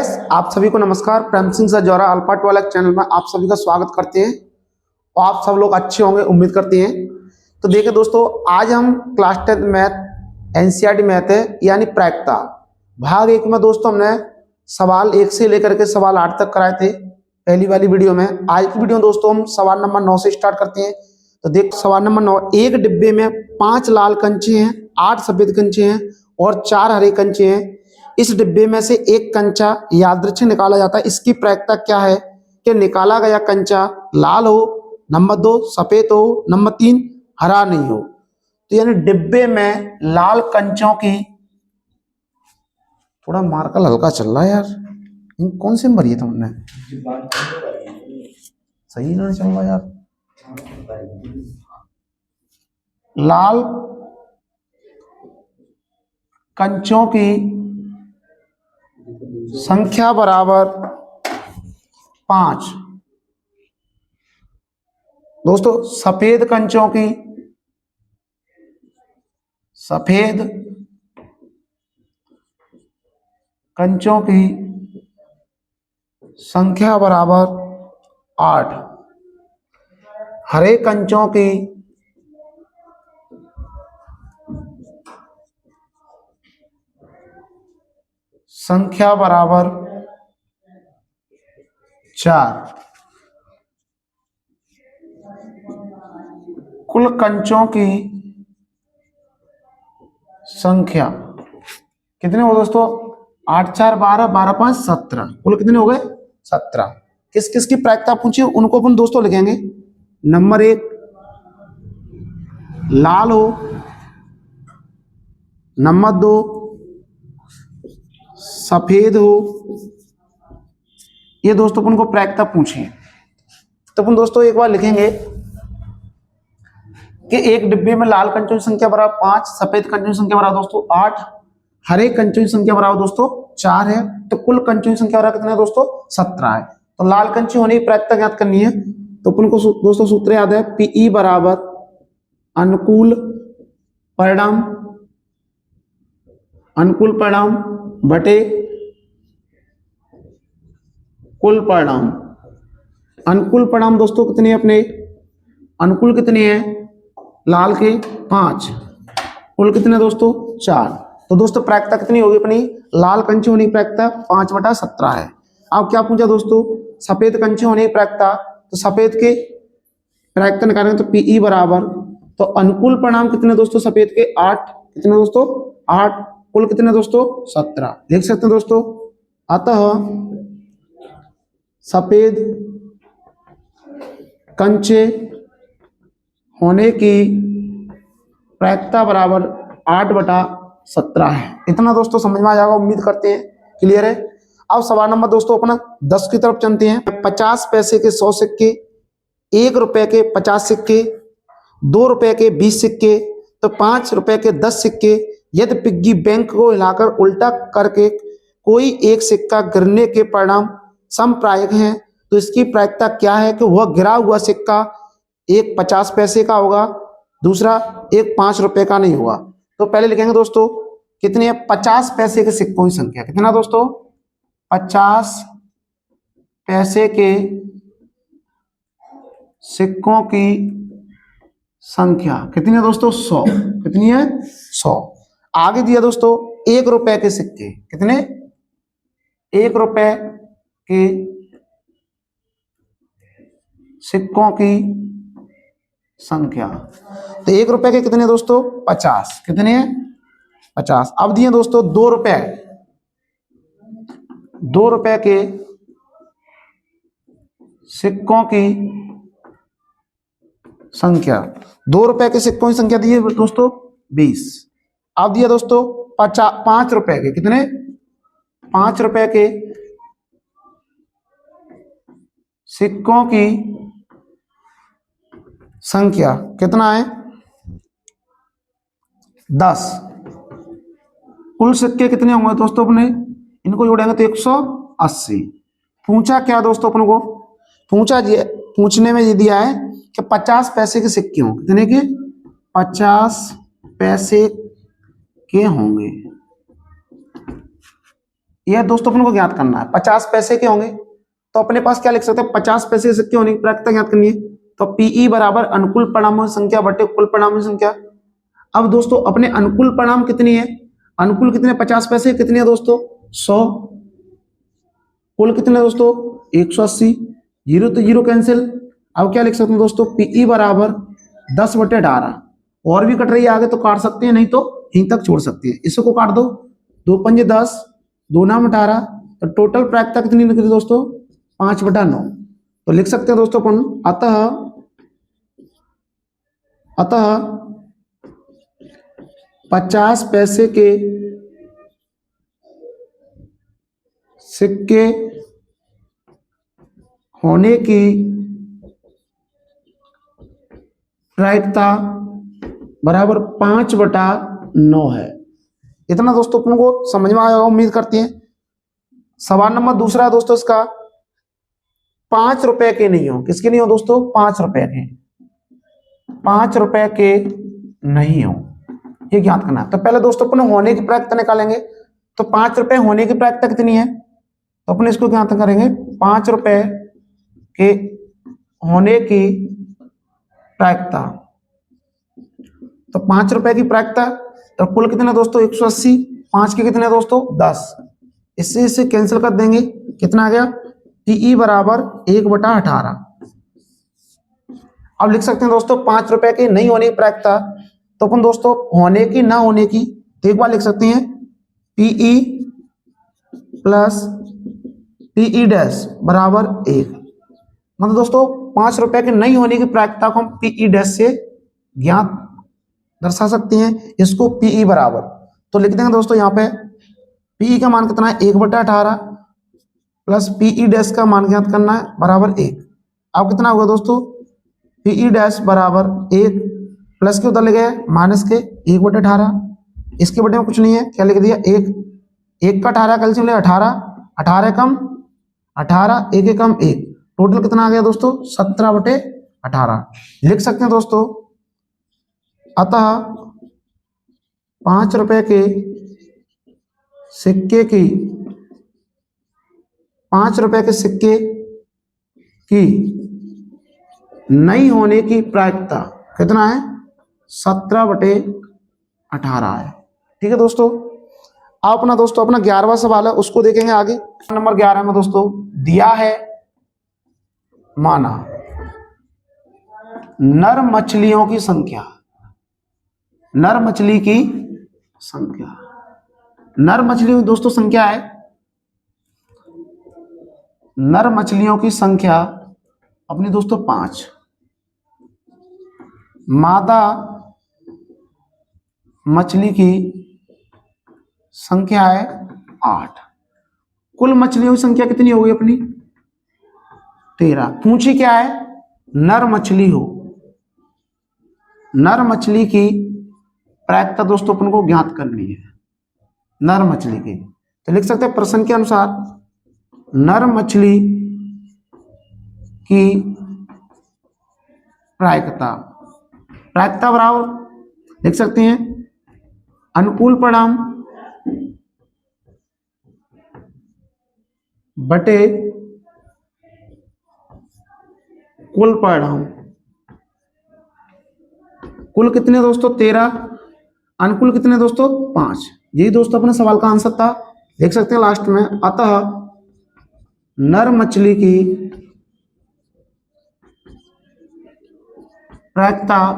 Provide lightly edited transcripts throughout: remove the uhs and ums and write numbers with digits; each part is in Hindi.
गाइस, आप सभी को नमस्कार। प्रेम सिंह सजौरा अल्फा 12 चैनल में आप सभी का स्वागत करते हैं और आप सब लोग अच्छे होंगे उम्मीद करते हैं। तो देखिए दोस्तों, आज हम क्लास 10 मैथ एनसीईआरटी मैथ है यानी प्रायिकता भाग 1 में दोस्तों हमने सवाल 1 से लेकर के सवाल 8 तक कराए थे पहली वाली वीडियो में। आज की वीडियो में दोस्तों हम सवाल नंबर 9 से स्टार्ट करते हैं। तो देख सवाल नंबर 9, एक डिब्बे में 5 लाल कंचे हैं, 8 सफेद कंचे हैं और 4 हरे कंचे हैं। इस डिब्बे में से एक कंचा यादृच्छिक निकाला जाता है। इसकी प्रायिकता क्या है कि निकाला गया कंचा लाल हो, नंबर 2 सफेद हो, नंबर 3 हरा नहीं हो। तो यानी डिब्बे में लाल कंचों की, थोड़ा मार्कर हल्का चल रहा है यार, कौन से भरी है तुमने? सही नहीं चल रहा यार। लाल कंचों की संख्या बराबर 5। दोस्तों सफेद कंचों की संख्या बराबर 8। हरे कंचों की संख्या बराबर 4। कुल कंचों की संख्या कितने हो दोस्तों? 8 4 12, 12 5 17। कुल कितने हो गए? 17। किस किस की प्रायिकता पूछी उनको अपन दोस्तों लिखेंगे। नंबर 1 लाल हो, नंबर 2 सफेद हो। ये दोस्तों अपन को प्रायिकता पूछी। तो अपन दोस्तों एक बार लिखेंगे कि एक डिब्बे में लाल कंचों की संख्या बराबर 5, सफेद कंचों की संख्या बराबर दोस्तों 8, हरे कंचों की संख्या बराबर दोस्तों 4 है। तो कुल कंचों की संख्या बराबर कितना है दोस्तों? 17 है। तो लाल कंची होने की प्रायिकता ज्ञात करनी है। तो अपन को दोस्तों सूत्र याद है, पीई बराबर अनुकूल परिणाम बटे कुल परिणाम। अनुकूल परिणाम दोस्तों कितने हैं अपने? अनुकूल कितने हैं? लाल के 5, कुल कितने दोस्तों? 4। तो दोस्तों प्रायिकता कितनी होगी अपनी? लाल कंची होने की प्रायिकता 5/17 है। अब क्या पूछा दोस्तों? सफेद कंची होने की प्रायिकता। तो सफेद के प्रायिकता निकालेंगे तो पीई बराबर, तो अनुकूल परिणाम कितने दोस्तों? सफेद के 8, कितने दोस्तों? 8, कुल कितने दोस्तों? 17। देख सकते हैं दोस्तों। अतः सफेद कंचे होने की प्रायिकता बराबर 8/17 है। इतना दोस्तों समझ में आ जाएगा, उम्मीद करते हैं क्लियर है। अब सवाल नंबर दोस्तों अपना 10 की तरफ चलते हैं। 50 पैसे के 100 सिक्के, 1 रुपए के 50 सिक्के, 2 रुपए के 20 सिक्के, तो 5 रुपए के 10 सिक्के। यदि पिग्गी बैंक को हिलाकर उल्टा करके कोई एक सिक्का गिरने के परिणाम समप्रायिक हैं, तो इसकी प्रायिकता क्या है कि वह गिरा हुआ सिक्का एक 50 पैसे का होगा, दूसरा एक 5 रुपए का नहीं होगा। तो पहले लिखेंगे दोस्तों कितनी है? 50 पैसे के सिक्कों की संख्या कितना दोस्तों? 50 पैसे के सिक्कों की संख्या कितनी है दोस्तों? 100। कितनी है? 100। आगे दिया दोस्तों 1 रुपए के सिक्के, कितने? 1 रुपए के सिक्कों की संख्या। तो 1 रुपए के कितने दोस्तों? 50। कितने? 50। अब दिए दोस्तों 2 रुपए, 2 रुपए के सिक्कों की संख्या। 2 रुपए के सिक्कों की संख्या दी है दोस्तों 20। अब दिया दोस्तों 5 रुपए के, कितने? 5 रुपए के सिक्कों की संख्या कितना है? 10। कुल सिक्के कितने होंगे दोस्तों अपने? इनको जोड़ेंगे तो 180। पूछा क्या दोस्तों अपन को? पूछने में ये दिया है कि 50 पैसे के सिक्के हों, कितने के? 50 पैसे के होंगे। यह दोस्तों अपन को ज्ञात करना है। 50 पैसे के होंगे तो अपने पास क्या लिख सकते हैं, 50 पैसे के सिक्के होने की प्रायिकता ज्ञात करनी है। तो पीई बराबर अनुकूल परिणामों की संख्या बटे कुल परिणामों की संख्या। अब दोस्तों अपने अनुकूल परिणाम कितनी है, अनुकूल कितने, 50 पैसे कितने है दोस्तों, 100। कुल कितने दोस्तों, 180। जीरो तो जीरो कैंसिल। अब क्या लिख सकते हैं दोस्तों, पीई बराबर 10/18। और भी कट रही है आगे तो काट सकते हैं, नहीं तो यहीं तक छोड़ सकते हैं। इसको काट दो, 2 पंजे 10, 2 नाम 18। तो टोटल प्रायिकता कितनी निकली दोस्तों, 5/9। तो लिख सकते हैं दोस्तों अपन, अतः 50 पैसे के सिक्के होने की प्रायिकता बराबर 5/9 है। इतना दोस्तों अपन को समझ में आया होगा, उम्मीद करते हैं। सवाल नंबर दूसरा है दोस्तों इसका, 5 रुपए के नहीं हो, किसके नहीं हो दोस्तों, 5 रुपए के, 5 रुपए के नहीं हो, ये ज्ञात करना है। तो पहले दोस्तों अपन होने की प्रायिकता निकालेंगे। तो 5 रुपए होने की प्रायिकता कितनी है, तो अपन इसको ज्ञात करेंगे, 5 रुपए के होने की प्रायिकता। तो 5 रुपए की प्रायिकता, तो कुल कितने दोस्तों, 180। 5 के कितने दोस्तों, 10। इससे कैंसिल कर देंगे, कितना आ गया, टीई बराबर 1/18। अब लिख सकते हैं दोस्तों 5 रुपए की नहीं होने की प्रायिकता। तो अपन दोस्तों होने की ना होने की एक बार लिख सकते हैं, पीई प्लस टीई डैश बराबर 1। मतलब दोस्तों 5 रुपए के नहीं होने की प्रायिकता को हम पीई डैश से ज्ञात दर्शा सकते हैं। इसको पीई बराबर, तो लिख देंगे दोस्तों यहाँ पे पीई का मान कितना है, 1/18 प्लस पीई डैश का मान ज्ञात करना है बराबर 1। अब कितना होगा दोस्तों, पीई डैश बराबर 1 प्लस के उधर ले गए माइनस के 1/18। इसके बटे में कुछ नहीं है, क्या लिख दिया, 1 का 18 कैल्सियम ले 18, 18 कम 18, 1 कम 1, टोटल कितना आ गया दोस्तों, 17/18। लिख सकते हैं दोस्तों, अतः 5 रुपए के सिक्के की 5 रुपए के सिक्के की नहीं होने की प्रायिकता कितना है, 17/18 है। ठीक है दोस्तों। आप अपना दोस्तों अपना 11वां सवाल है उसको देखेंगे आगे। नंबर 11 में दोस्तों दिया है, माना नर मछलियों की संख्या, नर मछली की संख्या, नर मछलियों की दोस्तों संख्या है, नर मछलियों की संख्या अपनी दोस्तों 5, मादा मछली की संख्या है 8। कुल मछलियों की संख्या कितनी होगी अपनी, 13। पूछी क्या है, नर मछली हो, नर मछली की प्रायिकता दोस्तों अपन को ज्ञात करनी है, नर मछली की। तो लिख सकते हैं प्रश्न के अनुसार नर मछली की प्रायिकता, प्रायिकता बराबर लिख सकते हैं अनुकूल परिणाम बटे कुल परिणाम। कुल कितने दोस्तों, 13, अनुकूल कितने दोस्तों, 5। यही दोस्तों अपने सवाल का आंसर था। देख सकते हैं लास्ट में, अतः नर मछली की प्रायिकता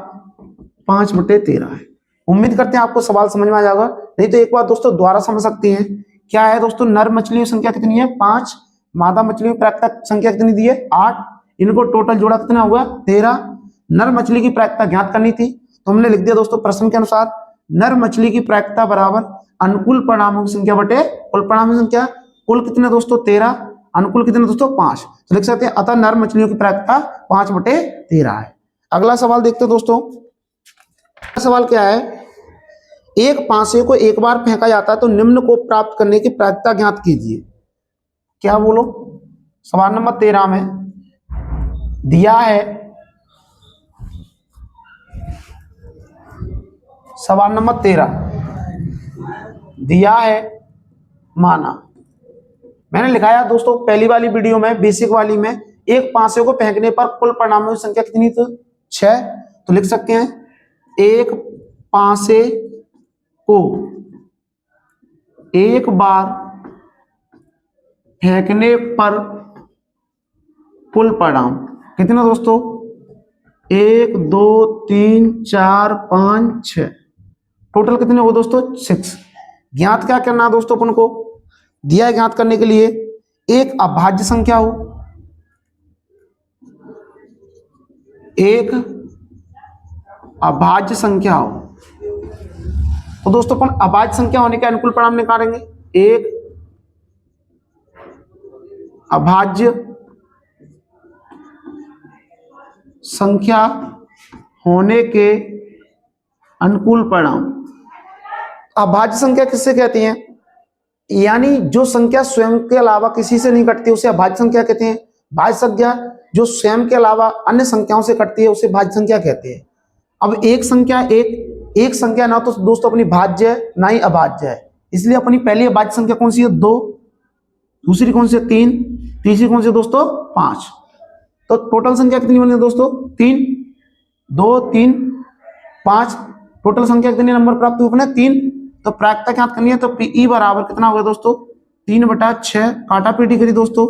5/13 है। उम्मीद करते हैं आपको सवाल समझ में आ जाएगा, नहीं तो एक बार दोस्तों दोबारा समझ सकते हैं। क्या है दोस्तों, नर मछलियों की संख्या कितनी है, 5, मादा मछलियों की प्रायिकता संख्या कितनी दी है, 8, इनको टोटल जोड़ा कितना हुआ, 13। नर मछली की प्रायिकता ज्ञात करनी थी तो हमने लिख दिया दोस्तों प्रश्न के अनुसार नर मछली की प्रायिकता बराबर अनुकूल परिणामों की संख्या बटे कुल परिणामों की संख्या। कुल कितने दोस्तों, 13, अनुकूल कितने दोस्तों, 5। तो लिख सकते हैं अतः नर मछलियों की प्रायिकता 5/13 है। अगला सवाल देखते हैं दोस्तों। सवाल क्या है, एक पासे को एक बार फेंका जाता है तो निम्न को प्राप्त करने की प्रायिकता ज्ञात कीजिए। क्या बोलो, सवाल नंबर 13 में दिया है, सवाल नंबर 13 दिया है, माना मैंने लिखाया दोस्तों पहली वाली वीडियो में, बेसिक वाली में, एक पांसे को फेंकने पर कुल परिणामों की संख्या कितनी थी? 6। तो लिख सकते हैं एक पांसे को एक बार फेंकने पर कुल परिणाम कितना दोस्तों? 1 2 3 4 5 6, टोटल कितने हो दोस्तों? 6। ज्ञात क्या करना है दोस्तों? अपन को दिया है ज्ञात करने के लिए एक अभाज्य संख्या हो, एक अभाज्य संख्या हो। तो दोस्तों अपन अभाज्य संख्या होने के अनुकूल परिणाम निकालेंगे। एक अभाज्य संख्या होने के अनुकूल परिणाम। अभाज्य संख्या किससे कहती हैं? यानी जो संख्या स्वयं के अलावा किसी से नहीं कटती उसे अभाज्य संख्या कहते हैं। भाज्य संख्या जो स्वयं के अलावा अन्य संख्याओं से कटती है उसे भाज्य संख्या कहते हैं। अब एक संख्या एक संख्या ना तो दोस्तों अपनी भाज्य है ना ही अभाज्य है, इसलिए अपनी पहली अभाज्य संख्या कौन सी है? 2। दूसरी कौन सी है? 3। तीसरी कौन सी है दोस्तों? 5। तो टोटल संख्या कितनी बनी दोस्तों? 3। 2 3 5, टोटल संख्या कितने नंबर प्राप्त हुए अपने? 3। तो प्रायिकता ज्ञात करनी है तो पीई बराबर कितना होगा दोस्तों? 3/6। काटा पीटी करी दोस्तों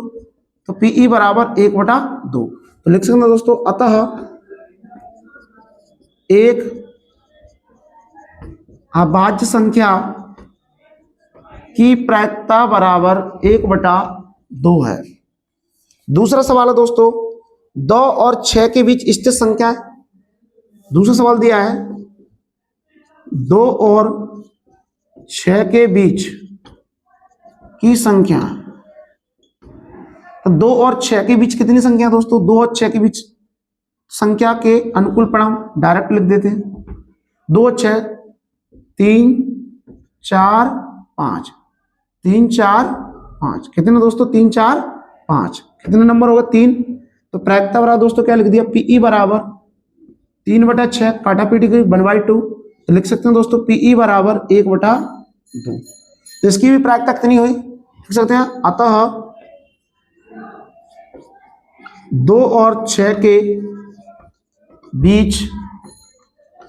तो पीई बराबर 1/2। तो लिख सकते हैं दोस्तों अतः एक अभाज्य संख्या की प्रायिकता बराबर 1/2 है। दूसरा सवाल है दोस्तों 2 और 6 के बीच स्थित संख्या है। दूसरा सवाल दिया है 2 और 6 के बीच की संख्या। तो 2 और 6 के बीच कितनी संख्या दोस्तों? 2 और 6 के बीच संख्या के अनुकूल परिणाम डायरेक्ट लिख देते हैं। 2 और 6 3 4 5, 3 4 5 कितने दोस्तों? 3 4 5 कितने नंबर होगा? 3। तो प्रायिकता बराबर दोस्तों क्या लिख दिया? पीई बराबर 3/6, काटा पीटी की 1/2। तो लिख सकते हैं दोस्तों पीई बराबर 1/2। तो इसकी भी प्रायिकता कितनी हुई? लिख सकते हैं अतः 2 और 6 के बीच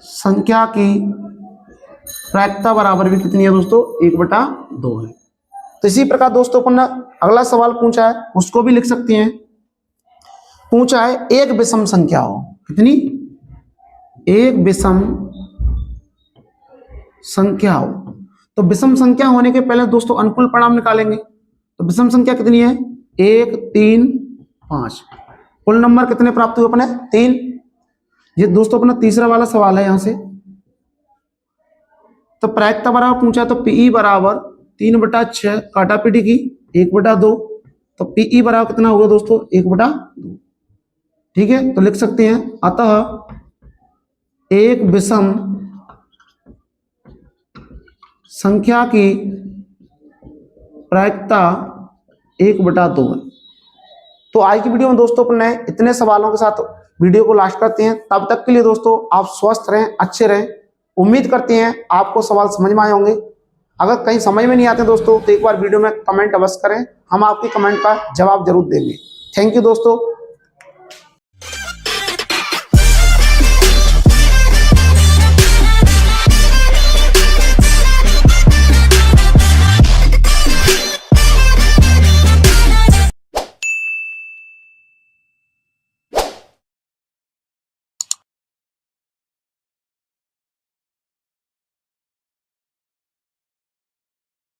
संख्या की प्रायिकता बराबर भी कितनी है दोस्तों? 1/2 है। तो इसी प्रकार दोस्तों अपन अगला सवाल पूछा है उसको भी लिख सकते हैं। पूछा है एक विषम संख्या हो, कितनी? एक विषम संख्या हो। तो विषम संख्या होने के पहले दोस्तों अनुकूल परिणाम निकालेंगे। तो विषम संख्या कितनी है? 1 3 5, कुल नंबर कितने प्राप्त हुए अपने? 3। ये दोस्तों अपना तीसरा वाला सवाल है यहां से। तो प्रायिकता बराबर पूछा तो पीई बराबर 3/6, काटा पीटी की 1/2। तो पीई बराबर कितना होगा दोस्तों? 1/2। ठीक है, तो लिख सकते हैं अतः एक विषम संख्या की प्रायिकता 1/2 है। तो आज की वीडियो में दोस्तों अपन ने इतने सवालों के साथ वीडियो को लास्ट करते हैं। तब तक के लिए दोस्तों आप स्वस्थ रहें, अच्छे रहें। उम्मीद करते हैं आपको सवाल समझ में आए होंगे। अगर कहीं समझ में नहीं आते दोस्तों तो एक बार वीडियो में कमेंट अवश्य करें, हम आपके कमेंट का जवाब जरूर देंगे। थैंक यू दोस्तों।